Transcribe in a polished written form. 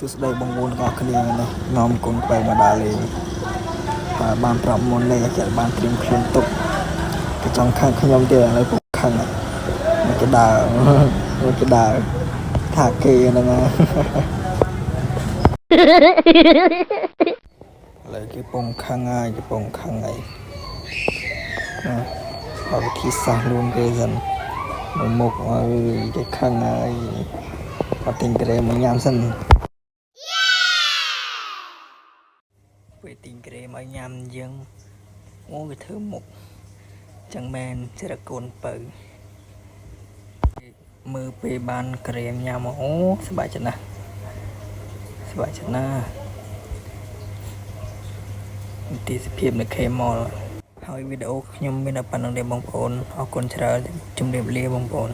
សួស្តីបងប្អូនទាំងអស់គ្នានេះនាំកូនទៅមកដល់លេងហើយបានប្រាប់មុននេះគេបានត្រៀមខ្លួនទុកគេចង់ខឹងខ្ញុំទៀតឥឡូវពុកខឹងមកគេដើរមកគេដើរថាគេហ្នឹងឥឡូវគេពងខឹងហើយគេពងខឹងហើយបើវិធីសាស្ត្រលួងគេសិនមកមុខអើយគេខឹងហើយអត់ទិញក្រែមកញ៉ាំសិនពេលទិញក្រែមកញ៉ាំយើងអូវាធ្វើមុខចឹងមែនចរិតកូនបើមើលពេលបានក្រែញ៉ាំអូសប្បាយចិត្តណាស់សប្បាយចិត្តណាស់ទីសភាពនៅ K-Mall ហើយវីដេអូខ្ញុំមានតែប៉ុណ្្នឹងទេបងប្អូនអរគុណច្រើនជំរាបលាបងប្អូន